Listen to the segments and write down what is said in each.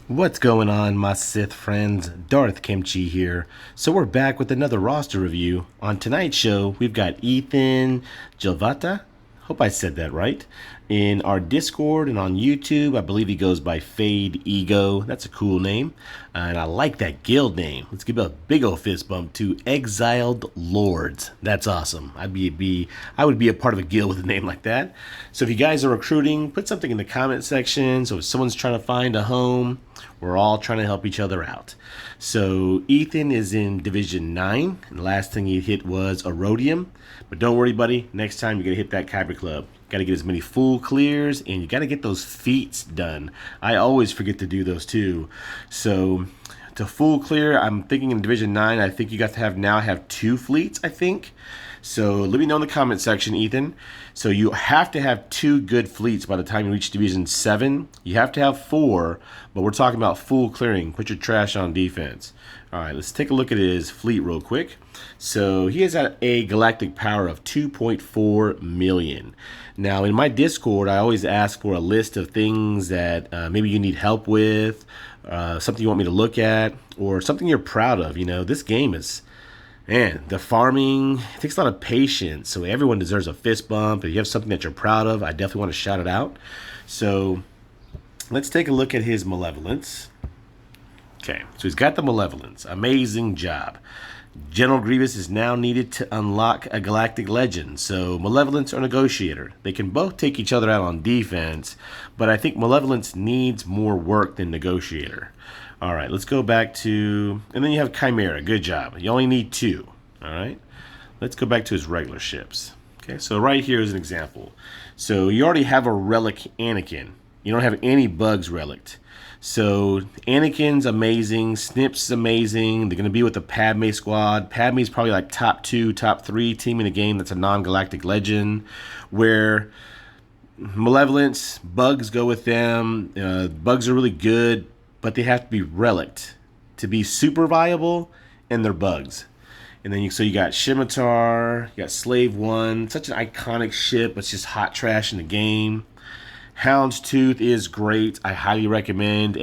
What's going on, my Sith friends? Darth Kimchi here. So we're back with another roster review. On tonight's show, we've got Ethan Gilvata. Hope I said that right. In our Discord and on YouTube, I believe he goes by FadeEgo. That's a cool name. And I like that guild name. Let's give a big ol' fist bump to Exiled Lords. That's awesome. I would be a part of a guild with a name like that. So if you guys are recruiting, put something in the comment section. So if someone's trying to find a home, we're all trying to help each other out. So Ethan is in Division 9. And the last thing he hit was Erodium. But don't worry, buddy. Next time you're going to hit that Kyber Club. Got to get as many full clears, and you got to get those feats done. I always forget to do those too. So to full clear, I'm thinking in Division 9, I think you got to have 2 fleets, I think. So let me know in the comment section, Ethan. So you have to have 2 good fleets by the time you reach Division 7. You have to have 4, but we're talking about full clearing. Put your trash on defense. All right, let's take a look at his fleet real quick. So he has a galactic power of 2.4 million. Now, in my Discord, I always ask for a list of things that maybe you need help with, something you want me to look at, or something you're proud of. You know, this game is... Man, the farming, it takes a lot of patience, so everyone deserves a fist bump. If you have something that you're proud of, I definitely want to shout it out. So let's take a look at his malevolence. Okay, so he's got the malevolence. Amazing job. General Grievous is now needed to unlock a galactic legend. So Malevolence or Negotiator. They can both take each other out on defense, but I think Malevolence needs more work than Negotiator. All right, let's go back to... And then you have Chimera. Good job. You only need 2. All right? Let's go back to his regular ships. Okay, so right here is an example. So you already have a Relic Anakin. You don't have any Bugs Relic. So Anakin's amazing. Snip's amazing. They're going to be with the Padme squad. Padme's probably like top 2, top 3 team in the game that's a non-galactic legend. Where Malevolence, Bugs go with them. Bugs are really good, but they have to be relicked to be super viable, and they're bugs. And then so you got Scimitar, you got Slave One, such an iconic ship, but it's just hot trash in the game. Houndstooth is great. I highly recommend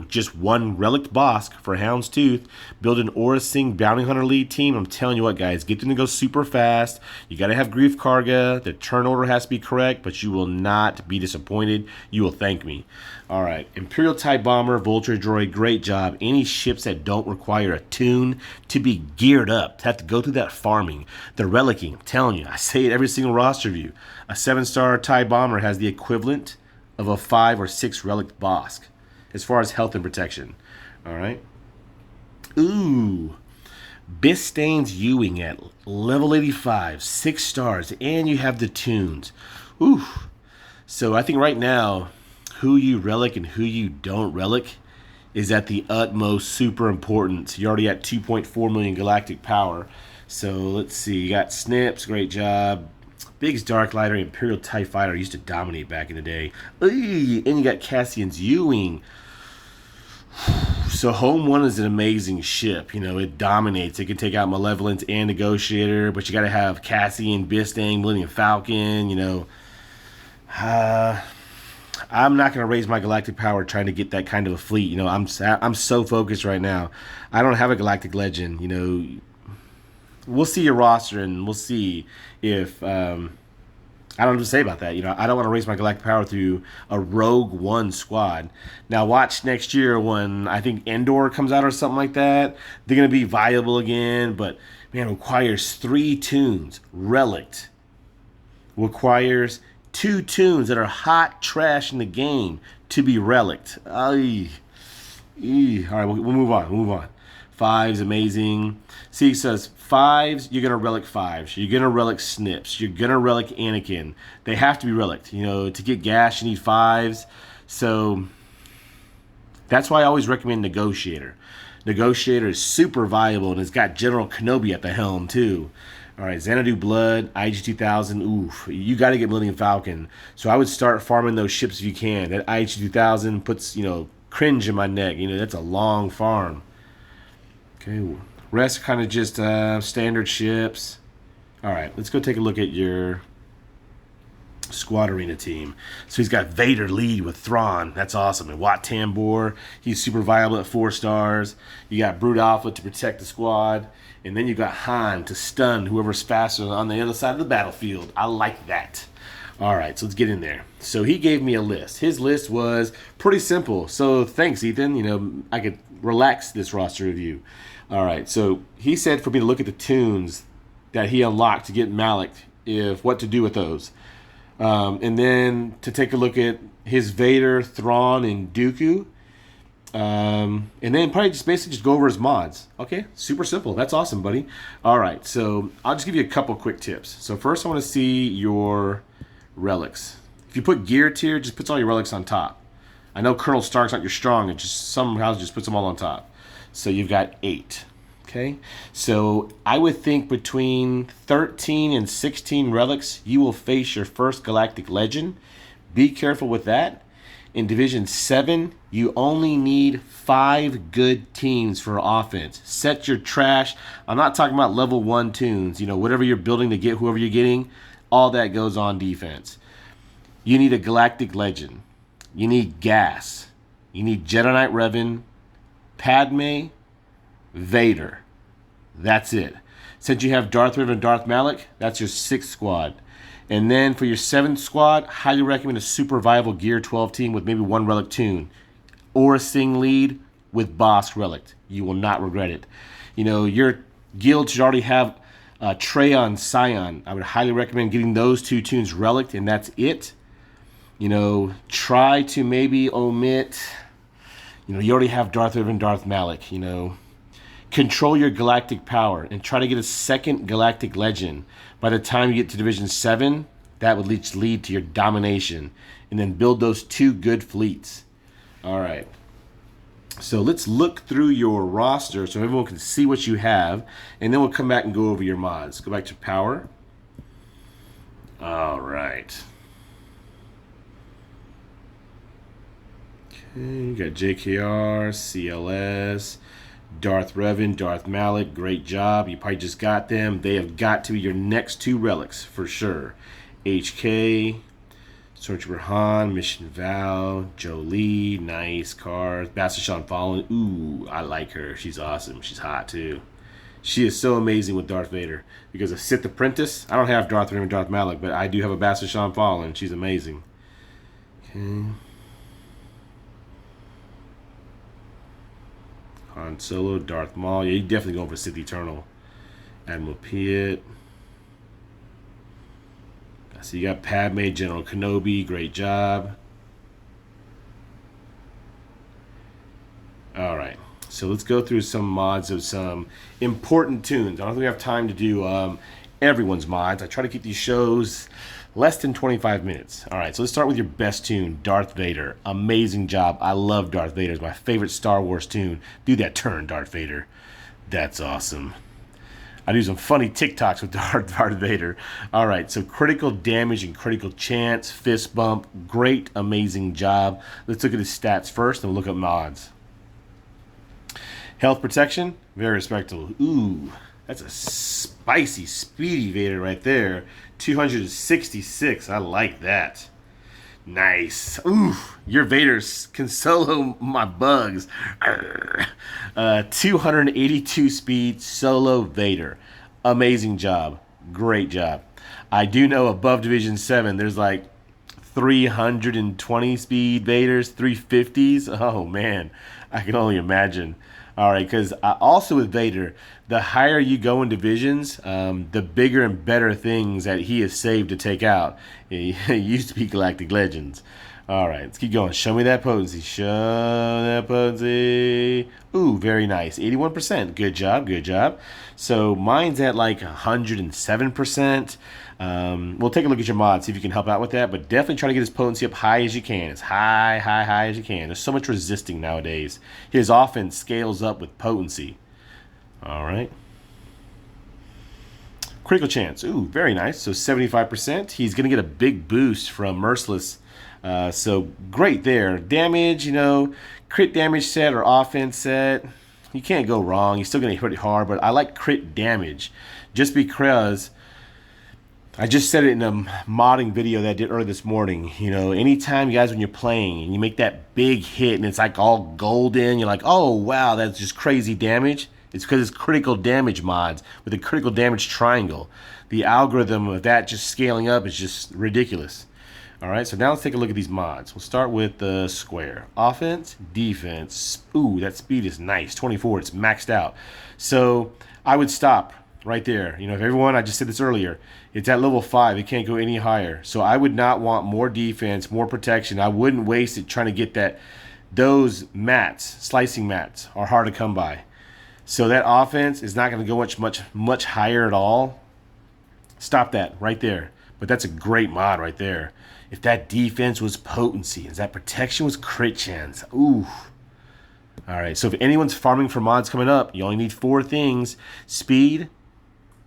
just 1 relic Bosk for Houndstooth. Build an Aura Sing Bounty Hunter lead team. I'm telling you what, guys, get them to go super fast. You got to have Grief Karga. The turn order has to be correct, but you will not be disappointed. You will thank me. All right, Imperial TIE Bomber, Vulture Droid, great job. Any ships that don't require a tune to be geared up, to have to go through that farming, the relicking, I'm telling you, I say it every single roster review. A 7-star TIE Bomber has the equivalent of a 5 or 6 relic Bosk as far as health and protection. All right. Ooh. Bistain's Ewing at level 85, 6 stars, and you have the tunes. Ooh. So I think right now, who you relic and who you don't relic is at the utmost super important. You're already at 2.4 million galactic power. So let's see. You got Snips, great job. Biggs Darklighter, Imperial TIE Fighter used to dominate back in the day. And you got Cassian's Ewing. So Home 1 is an amazing ship. You know, it dominates. It can take out Malevolence and Negotiator, but you got to have Cassian, Bistang, Millennium Falcon, you know. I'm not going to raise my galactic power trying to get that kind of a fleet. You know, I'm so focused right now. I don't have a galactic legend, you know. We'll see your roster, and we'll see if I don't know what to say about that. You know, I don't want to raise my galactic power through a Rogue One squad. Now, watch next year when I think Endor comes out or something like that. They're gonna be viable again, but man, it requires 3 tunes. Relict requires 2 tunes that are hot trash in the game to be relict. All right, we'll move on. We'll move on. 5's amazing. See, it says 5's, you're going to relic 5's. You're going to relic Snips. You're going to relic Anakin. They have to be relicked. You know, to get gas, you need 5's. So that's why I always recommend Negotiator. Negotiator is super viable, and it's got General Kenobi at the helm, too. All right, Xanadu Blood, IG-2000, oof. You got to get Millennium Falcon. So I would start farming those ships if you can. That IG-2000 puts, you know, cringe in my neck. You know, that's a long farm. Okay, rest kind of just standard ships. All right, let's go take a look at your Squad Arena team. So he's got Vader lead with Thrawn. That's awesome. And Wat Tambor, he's super viable at 4 stars. You got Brute Alpha to protect the squad. And then you got Han to stun whoever's faster on the other side of the battlefield. I like that. All right, so let's get in there. So he gave me a list. His list was pretty simple. So thanks, Ethan. You know, I could relax this roster review. All right, so he said for me to look at the tunes that he unlocked to get Malik, if what to do with those. And then to take a look at his Vader, Thrawn, and Dooku. And then probably just basically just go over his mods. Okay, super simple. That's awesome, buddy. All right, so I'll just give you a couple quick tips. So first I want to see your relics. If you put gear tier, just puts all your relics on top. I know Colonel Stark's not your strong, it just somehow just puts them all on top. So you've got 8. Okay, so I would think between 13 and 16 relics, you will face your first Galactic Legend. Be careful with that. In Division 7, you only need 5 good teams for offense. Set your trash. I'm not talking about level 1 tunes. You know, whatever you're building to get whoever you're getting, all that goes on defense. You need a Galactic Legend. You need Gas. You need Jedi Knight Revan, Padme, Vader. That's it. Since you have Darth Vader and Darth Malik, that's your 6th squad. And then for your 7th squad, highly recommend a super viable Gear 12 team with maybe 1 relic tune. Or a Sing lead with Bosk relic. You will not regret it. You know, your guild should already have Treon, Scion. I would highly recommend getting those 2 tunes relic, and that's it. You know, try to maybe omit, you know, you already have Darth Vader and Darth Malik, you know. Control your galactic power and try to get a 2nd Galactic Legend. By the time you get to Division 7, that would lead to your domination. And then build those 2 good fleets. All right. So let's look through your roster so everyone can see what you have. And then we'll come back and go over your mods. Go back to power. All right. Okay, you got JKR, CLS, Darth Revan, Darth Malik, great job. You probably just got them. They have got to be your next 2 relics for sure. HK, Stormtrooper Han, Mission Val, Jolie, nice cars. Bastard Sean Fallen, ooh, I like her. She's awesome. She's hot too. She is so amazing with Darth Vader. Because of Sith Apprentice, I don't have Darth Vader and Darth Malik, but I do have a Bastard Sean Fallen. She's amazing. Okay. Han Solo, Darth Maul. Yeah, you definitely going for Sith Eternal. Admiral Piet. So you got Padme, General Kenobi. Great job. All right. So let's go through some mods of some important tunes. I don't think we have time to do everyone's mods. I try to keep these shows less than 25 minutes. All right, so let's start with your best tune, Darth Vader. Amazing job. I love Darth Vader. It's my favorite Star Wars tune. Do that turn, Darth Vader. That's awesome. I do some funny TikToks with Darth Vader. All right, so critical damage and critical chance, fist bump. Great, amazing job. Let's look at his stats first and we'll look at mods. Health protection, very respectable. Ooh, that's a spicy, speedy Vader right there. 266. I like that. Nice. Ooh, your Vaders can solo my bugs. 282 speed solo Vader. Amazing job. Great job. I do know above Division 7 there's like 320 speed Vaders, 350s. Oh man, I can only imagine. All right, because also with Vader, the higher you go in divisions, the bigger and better things that he has saved to take out. It used to be Galactic Legends. All right, let's keep going. Show me that potency. Show that potency. Ooh, very nice. 81%. Good job, good job. So mine's at like 107%. We'll take a look at your mod, see if you can help out with that, but definitely try to get his potency up high as you can. As high as you can. There's so much resisting nowadays. His offense scales up with potency. All right. Critical chance. Ooh, very nice. So 75%. He's going to get a big boost from Merciless. So great there. Damage, you know, crit damage set or offense set. You can't go wrong. He's still going to hit it hard, but I like crit damage just because I just said it in a modding video that I did earlier this morning. You know, anytime you guys, when you're playing and you make that big hit and it's like all golden, you're like, oh wow, that's just crazy damage. It's because it's critical damage mods with a critical damage triangle. The algorithm of that just scaling up is just ridiculous. All right, so now let's take a look at these mods. We'll start with the square. Offense, defense. Ooh, that speed is nice. 24, it's maxed out. So I would stop right there. You know, if everyone, I just said this earlier, it's at level 5. It can't go any higher. So I would not want more defense, more protection. I wouldn't waste it trying to get that. Those mats, slicing mats, are hard to come by. So that offense is not going to go much higher at all. Stop that right there. But that's a great mod right there. If that defense was potency, and that protection was crit chance. Ooh. All right, so if anyone's farming for mods coming up, you only need 4 things: speed,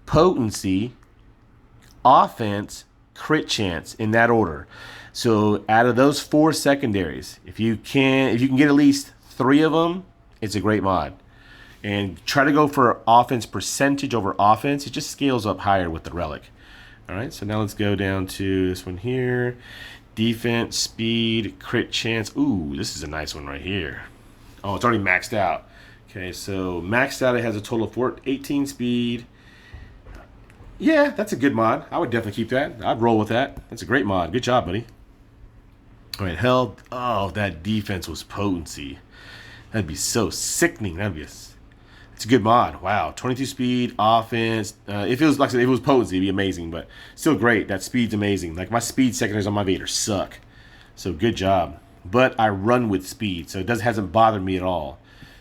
potency, offense, crit chance, in that order. So out of those 4 secondaries, if you can get at least 3 of them, it's a great mod. And try to go for offense percentage over offense. It just scales up higher with the relic. All right, so now let's go down to this one here. Defense, speed, crit chance. Ooh, this is a nice one right here. Oh, it's already maxed out. Okay, so maxed out, it has a total of 18 speed. Yeah, that's a good mod. I would definitely keep that. I'd roll with that. That's a great mod. Good job, buddy. All right, health. Oh, that defense was potency. That'd be so sickening. It's a good mod. Wow, 22 speed, offense. If it was, like I said, if it was potency, it'd be amazing, but still great. That speed's amazing. Like, my speed secondaries on my Vader suck. So good job. But I run with speed, so it hasn't bothered me at all.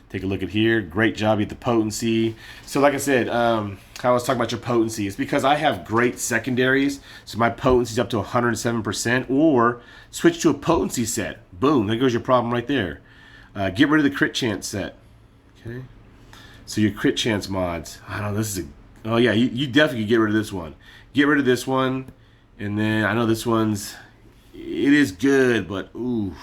Take a look at here. Great job. You get the potency. So like I said, I was talking about your potency. It's because I have great secondaries, so my potency's up to 107%, or switch to a potency set. Boom, there goes your problem right there. Get rid of the crit chance set. Okay. So your crit chance mods. I don't know, this is a... Oh yeah, you definitely could get rid of this one. Get rid of this one. And then, I know this one's... It is good, but ooh.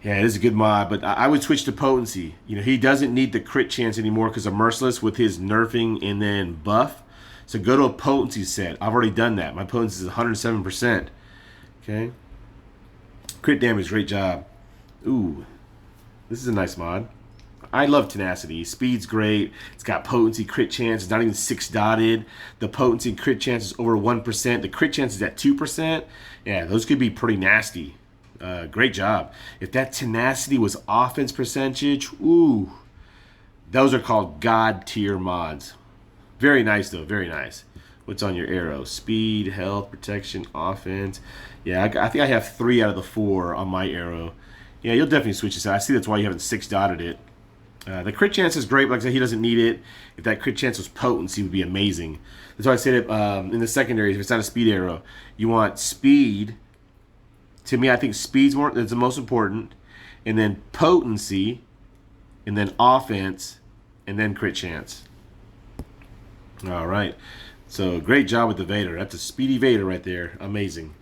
Yeah, it is a good mod, but I would switch to potency. You know, he doesn't need the crit chance anymore because of Merciless with his nerfing and then buff. So go to a potency set. I've already done that. My potency is 107%. Okay. Crit damage, great job. Ooh. This is a nice mod. I love tenacity. Speed's great. It's got potency, crit chance. It's not even 6 dotted. The potency and crit chance is over 1%. The crit chance is at 2%. Yeah, those could be pretty nasty. Great job. If that tenacity was offense percentage, ooh, those are called God tier mods. Very nice though. Very nice. What's on your arrow? Speed, health, protection, offense. Yeah, I think I have 3 out of the 4 on my arrow. Yeah, you'll definitely switch this out. I see that's why you haven't 6 dotted it. The crit chance is great, but like I said, he doesn't need it. If that crit chance was potency, it would be amazing. That's why I said it in the secondaries. If it's not a speed arrow, you want speed. To me, I think speed's is the most important, and then potency, and then offense, and then crit chance. All right. So great job with the Vader. That's a speedy Vader right there. Amazing.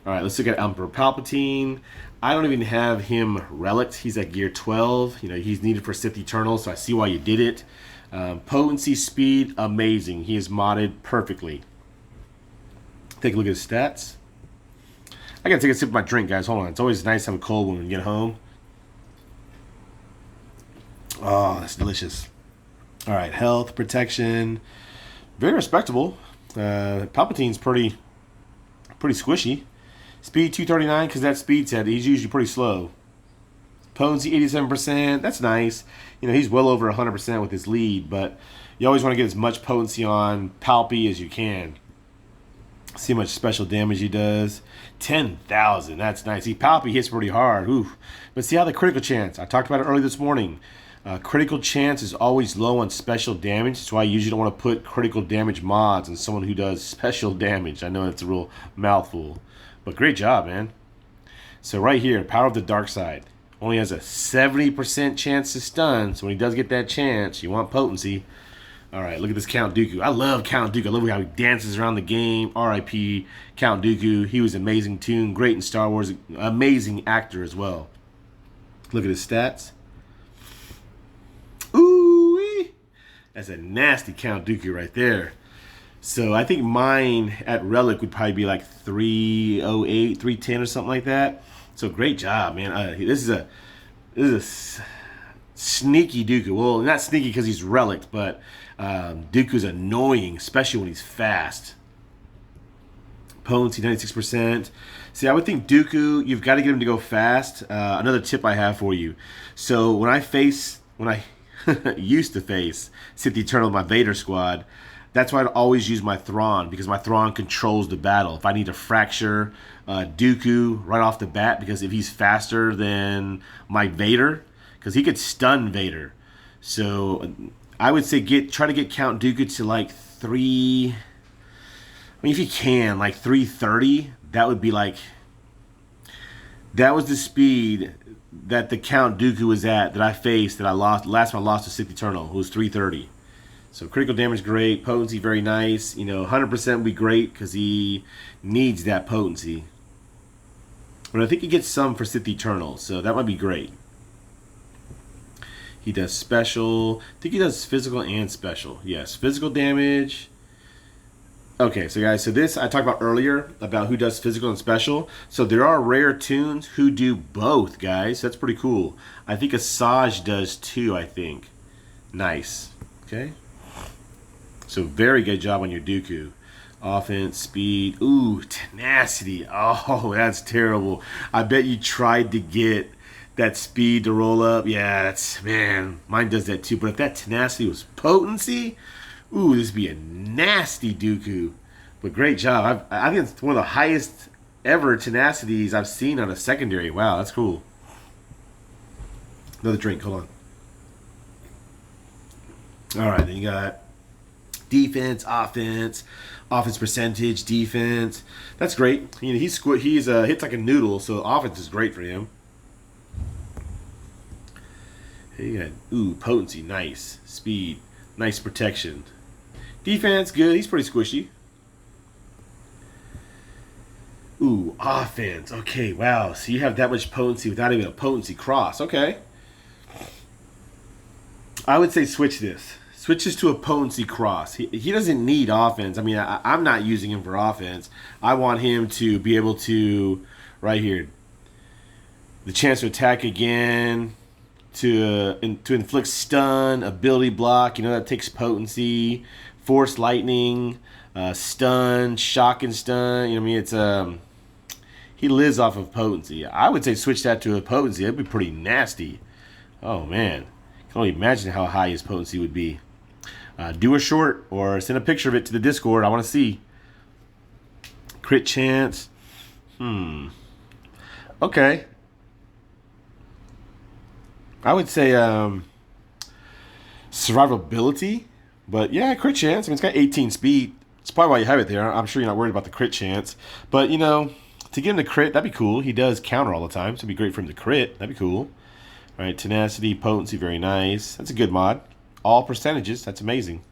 All right, let's look at Emperor Palpatine. I don't even have him relicked. He's at gear 12. You know, he's needed for Sith Eternal, so I see why you did it. Potency, speed, amazing. He is modded perfectly. Take a look at his stats. I gotta take a sip of my drink, guys. Hold on. It's always nice to have a cold one when you get home. Oh, that's delicious. All right, health, protection, very respectable. Palpatine's pretty squishy. Speed 239 because that speed set, he's usually pretty slow. Potency 87%, that's nice. You know, he's well over 100% with his lead, but you always want to get as much potency on Palpy as you can. See how much special damage he does. 10,000, that's nice. See, Palpy hits pretty hard. Ooh. But see how the critical chance, I talked about it earlier this morning. Critical chance is always low on special damage. That's why I usually don't want to put critical damage mods on someone who does special damage. I know it's a real mouthful. But great job, man. So right here, Power of the Dark Side. Only has a 70% chance to stun. So when he does get that chance, you want potency. All right, look at this Count Dooku. I love Count Dooku. I love how he dances around the game. R.I.P. Count Dooku. He was amazing tune. Great in Star Wars. Amazing actor as well. Look at his stats. Ooh-wee. That's a nasty Count Dooku right there. So I think mine at Relic would probably be like 308, 310 or something like that. So great job, man. This is a sneaky Dooku. Well, not sneaky because he's Relic, but Dooku's annoying, especially when he's fast. Potency 96%. See, I would think Dooku, you've got to get him to go fast. Another tip I have for you. So when I used to face Sith Eternal with my Vader squad, that's why I'd always use my Thrawn, because my Thrawn controls the battle. If I need to fracture Dooku right off the bat, because if he's faster than my Vader, because he could stun Vader. So I would say try to get Count Dooku to like 3. I mean, if you can, like 330, that would be like, that was the speed that the Count Dooku was at that I faced, that I lost. Last time I lost to Sith Eternal, who was 330. So critical damage great, potency very nice. 100% would be great because he needs that potency. But I think he gets some for Sith Eternal, so that might be great. He does special. I think he does physical and special. Yes, physical damage. Okay, so guys, so this I talked about earlier about who does physical and special. So there are rare tunes who do both, guys. That's pretty cool. I think Asajj does too, I think. Nice. Okay. So very good job on your Dooku. Offense, speed, ooh, tenacity. Oh, that's terrible. I bet you tried to get that speed to roll up. Yeah, man, mine does that too. But if that tenacity was potency, ooh, this would be a nasty Dooku. But great job. I think it's one of the highest ever tenacities I've seen on a secondary. Wow, that's cool. Another drink, hold on. All right, then you got defense, offense percentage, defense. That's great. He's hits like a noodle, so offense is great for him. Hey, you got potency, nice. Speed, nice protection. Defense, good. He's pretty squishy. Ooh, offense. Okay, wow. So you have that much potency without even a potency cross. Okay. I would say switch this. Switches to a potency cross. He doesn't need offense. I mean, I'm not using him for offense. I want him to be able to, right here, the chance to attack again, to inflict stun, ability block. That takes potency. Force lightning, stun, shock and stun. It's he lives off of potency. I would say switch that to a potency. That'd be pretty nasty. Oh man, I can only imagine how high his potency would be. Do a short or send a picture of it to the Discord. I want to see. Crit chance. Okay. I would say survivability. But yeah, crit chance. I mean, it's got 18 speed. It's probably why you have it there. I'm sure you're not worried about the crit chance. But, to get him to crit, that'd be cool. He does counter all the time, so it'd be great for him to crit. That'd be cool. All right, tenacity, potency, very nice. That's a good mod. All percentages. That's amazing.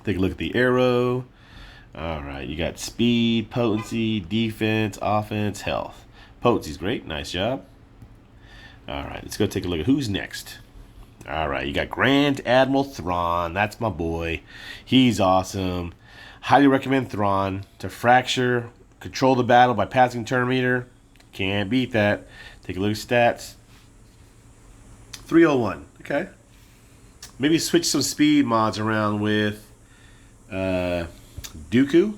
Take a look at the arrow. All right, you got speed, potency, defense, offense, health. Potency's great. Nice job. All right, let's go take a look at who's next. All right, you got Grand Admiral Thrawn. That's my boy. He's awesome. Highly recommend Thrawn to fracture, control the battle by passing turn meter. Can't beat that. Take a look at stats. 301. Okay. Maybe switch some speed mods around with Dooku.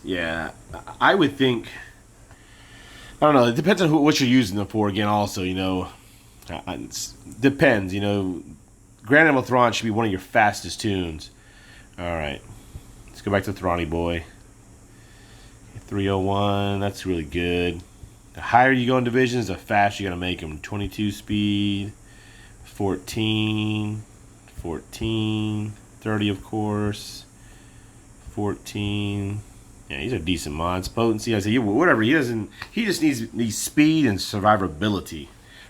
Yeah, I would think. I don't know. It depends on what you're using them for. Again, also, it depends. Grand Admiral Thrawn should be one of your fastest tunes. All right, let's go back to Thrawny boy. 301. That's really good. The higher you go in divisions, the faster you're gonna make them. 22 speed, 14, 30 of course, 14. Yeah, these are decent mods. Potency, I say, whatever. He just needs speed and survivability.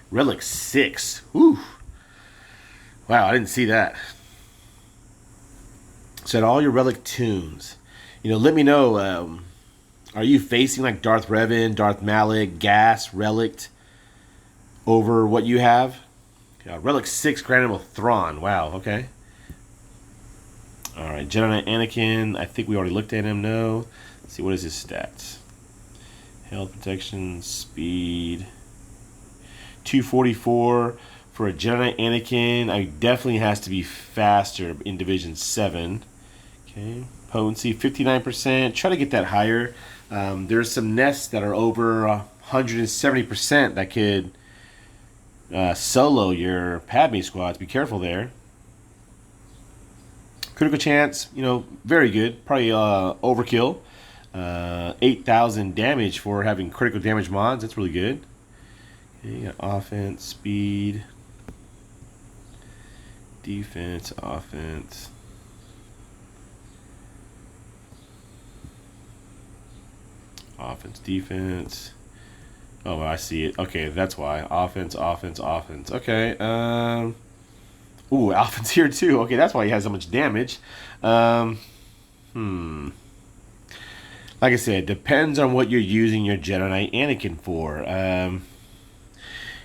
Relic 6. Whew. Wow, I didn't see that. So all your Relic tunes. Let me know. Are you facing like Darth Revan, Darth Malak, Gas, Relic over what you have? Relic 6 granted with Thrawn. Wow, okay. Alright, Jedi Knight Anakin. I think we already looked at him. No. Let's see, what is his stats? Health, protection, speed. 244 for a Jedi Knight Anakin. I definitely has to be faster in Division 7. Okay. Potency, 59%. Try to get that higher. There's some nests that are over 170% that could solo your Padme squads. Be careful there. Critical chance, very good. Probably overkill. 8,000 damage for having critical damage mods. That's really good. Okay, you got offense, speed, defense, offense. Offense, defense. Oh, I see it. Okay, that's why. Offense, offense, offense. Okay. Ooh, offense here too. Okay, that's why he has so much damage. Like I said, depends on what you're using your Jedi Knight Anakin for.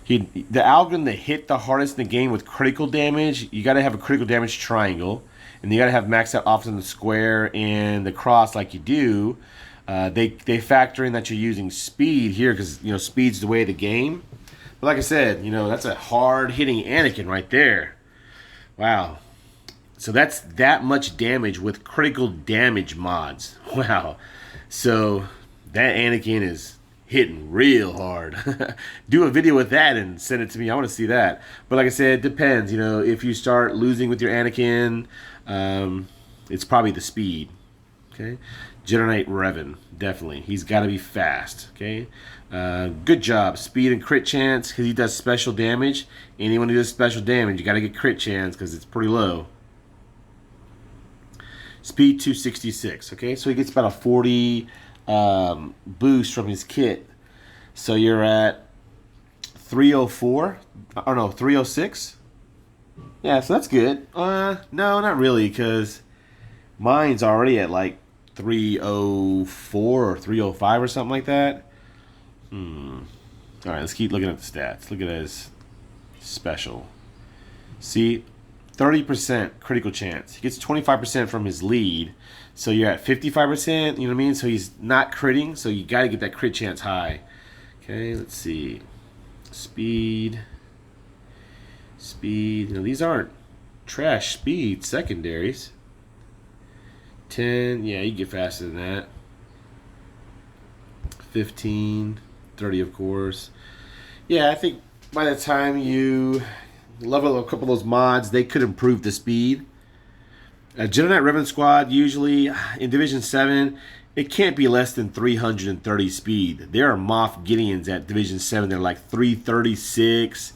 The algorithm that hit the hardest in the game with critical damage, you got to have a critical damage triangle, and you got to have maxed out offense in the square and the cross like you do. They factor in that you're using speed here because speed's the way of the game. But like I said, that's a hard hitting Anakin right there. Wow. So that's that much damage with critical damage mods. Wow. So that Anakin is hitting real hard. Do a video with that and send it to me. I want to see that. But like I said, it depends. If you start losing with your Anakin, it's probably the speed. Okay. Jedi Knight Revan, definitely. He's got to be fast. Okay. Good job. Speed and crit chance because he does special damage. Anyone who does special damage, you got to get crit chance because it's pretty low. Speed 266. Okay, so he gets about a 40 boost from his kit. So you're at 304. Or no, 306. Yeah, so that's good. No, not really, because mine's already at like 304 or 305 or something like that. Alright, let's keep looking at the stats. Look at his special. See, 30% critical chance. He gets 25% from his lead. So you're at 55%, you know what I mean? So he's not critting, so you got to get that crit chance high. Okay, let's see. Speed. Speed. These aren't trash speed secondaries. 10, yeah, you get faster than that. 15, 30, of course. Yeah, I think by the time you level a couple of those mods, they could improve the speed. A Jedi Knight Revan squad, usually in Division 7, it can't be less than 330 speed. There are Moff Gideons at Division 7 that are like 336.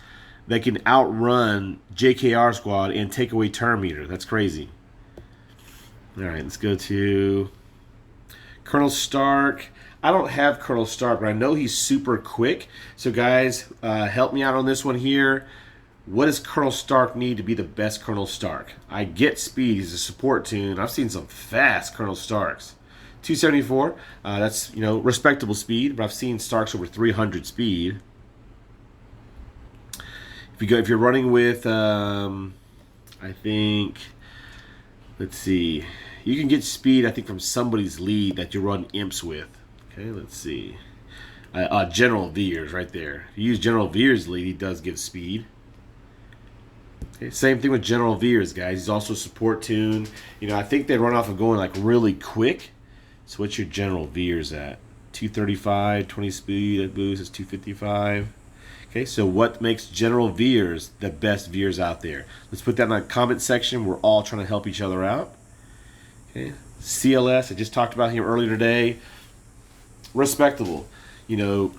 They can outrun JKR squad and take away turn meter. That's crazy. Alright, let's go to Colonel Stark. I don't have Colonel Stark, but I know he's super quick. So guys, help me out on this one here. What does Colonel Stark need to be the best Colonel Stark? I get speed. He's a support tune. I've seen some fast Colonel Starks. 274. That's respectable speed, but I've seen Starks over 300 speed. If you're running with, I think, let's see, you can get speed. I think from somebody's lead that you run imps with. Okay, let's see. General Veers right there. If you use General Veers' lead, he does give speed. Okay, same thing with General Veers, guys. He's also a support tune. I think they run off of going like really quick. So what's your General Veers at? 235, 20 speed, that boost is 255. Okay, so what makes General Veers the best Veers out there? Let's put that in the comment section. We're all trying to help each other out. Okay, CLS, I just talked about him earlier today. Respectable. You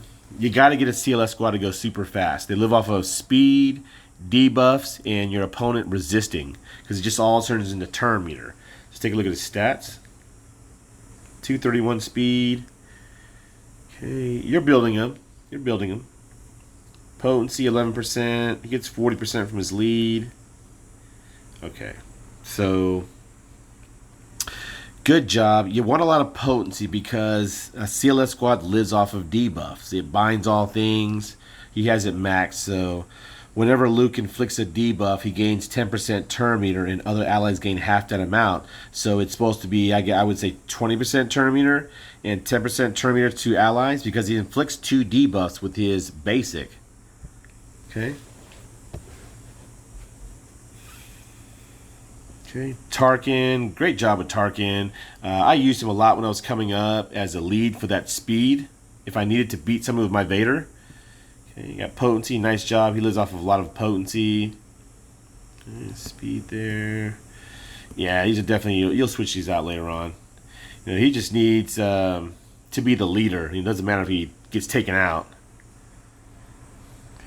got to get a CLS squad to go super fast. They live off of speed, debuffs, and your opponent resisting, because it just all turns into turn meter. Let's take a look at his stats. 231 speed. Okay, you're building him. You're building him. Potency 11%. He gets 40% from his lead. Okay, so good job. You want a lot of potency because a CLS squad lives off of debuffs. It binds all things. He has it maxed, so Whenever Luke inflicts a debuff, he gains 10% turn meter, and other allies gain half that amount. So it's supposed to be, I would say, 20% turn meter and 10% turn meter to allies because he inflicts 2 debuffs with his basic. Okay. Okay. Tarkin, great job with Tarkin. I used him a lot when I was coming up as a lead for that speed. If I needed to beat someone with my Vader. Okay, you got potency, nice job. He lives off of a lot of potency. Okay, speed there. Yeah, these are definitely, you'll switch these out later on. You know, he just needs to be the leader. It doesn't matter if he gets taken out.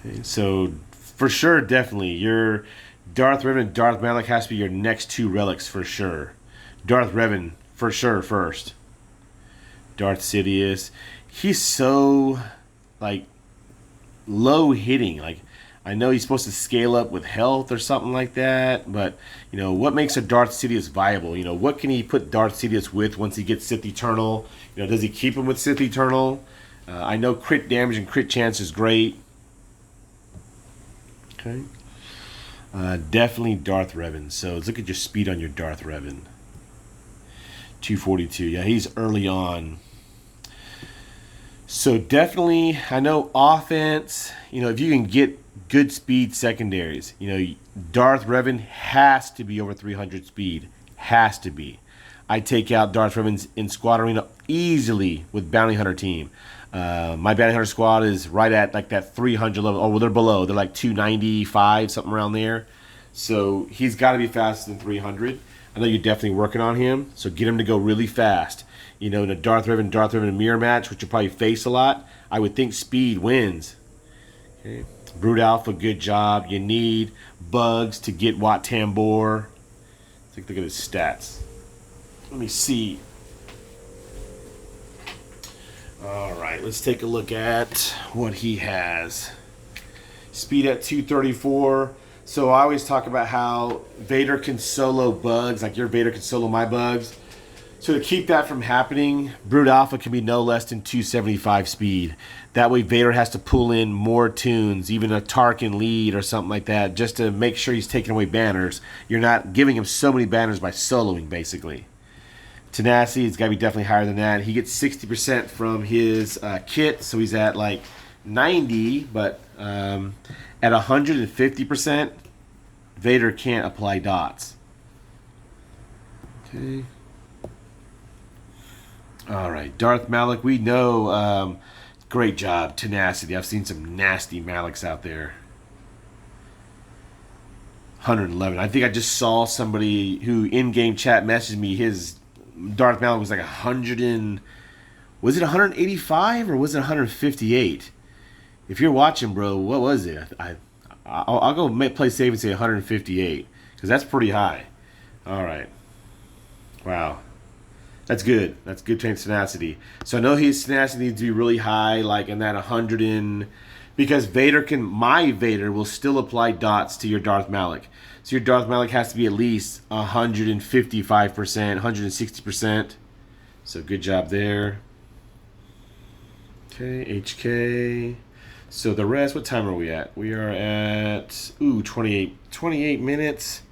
Okay, so for sure, definitely, your Darth Revan and Darth Malak has to be your next 2 relics for sure. Darth Revan, for sure, first. Darth Sidious. He's so, like, low hitting. Like, I know he's supposed to scale up with health or something like that, but you know what makes a Darth Sidious viable? You know, what can he put Darth Sidious with once he gets Sith Eternal? You know, does he keep him with Sith Eternal? I know crit damage and crit chance is great. Okay, definitely Darth Revan. So let's look at your speed on your Darth Revan. 242. Yeah, he's early on. So definitely, I know offense, you know, if you can get good speed secondaries, you know, Darth Revan has to be over 300 speed. Has to be. I take out Darth Revan in Squad Arena easily with Bounty Hunter team. My Bounty Hunter squad is right at like that 300 level. Oh, well, they're below. They're like 295, something around there. So he's got to be faster than 300. I know you're definitely working on him, so get him to go really fast. You know, in a Darth Revan mirror match, which you'll probably face a lot, I would think speed wins. Okay. Brood Alpha, good job. You need bugs to get Wat Tambor. Let's look at his stats. Let me see. All right, let's take a look at what he has. Speed at 234. So I always talk about how Vader can solo bugs, like your Vader can solo my bugs. So to keep that from happening, Brood Alpha can be no less than 275 speed. That way Vader has to pull in more tunes, even a Tarkin lead or something like that, just to make sure he's taking away banners. You're not giving him so many banners by soloing, basically. Tenacity, it's got to be definitely higher than that. He gets 60% from his kit, so he's at like 90, but at 150%, Vader can't apply dots. Okay. All right, Darth Malak, we know. Great job, Tenacity. I've seen some nasty Malaks out there. 111. I think I just saw somebody who in-game chat messaged me. His Darth Malak was like 100 and... Was it 185 or was it 158? If you're watching, bro, what was it? I'll go play safe and say 158 because that's pretty high. All right. Wow. That's good. That's good tenacity. So I know his tenacity needs to be really high, like in that 100 and... Because Vader can... My Vader will still apply dots to your Darth Malak. So your Darth Malak has to be at least 155%, 160%. So good job there. Okay, HK. So the rest, what time are we at? We are at, 28 minutes.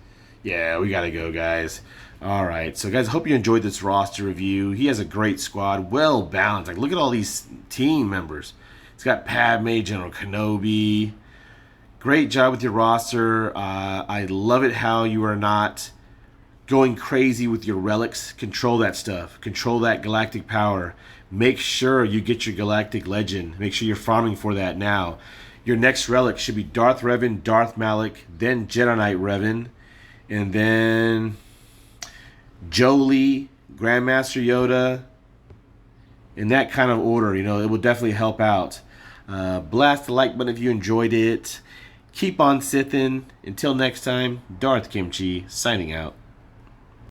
Yeah, we got to go, guys. All right, so guys, I hope you enjoyed this roster review. He has a great squad, well balanced. Like, look at all these team members. He's got Padme, General Kenobi. Great job with your roster. I love it how you are not going crazy with your relics. Control that stuff. Control that galactic power. Make sure you get your galactic legend. Make sure you're farming for that now. Your next relic should be Darth Revan, Darth Malak, then Jedi Knight Revan, and then Jolie, Grandmaster Yoda, in that kind of order. You know, it will definitely help out. Blast the like button if you enjoyed it. Keep on Sithin'. Until next time, Darth Kimchi signing out.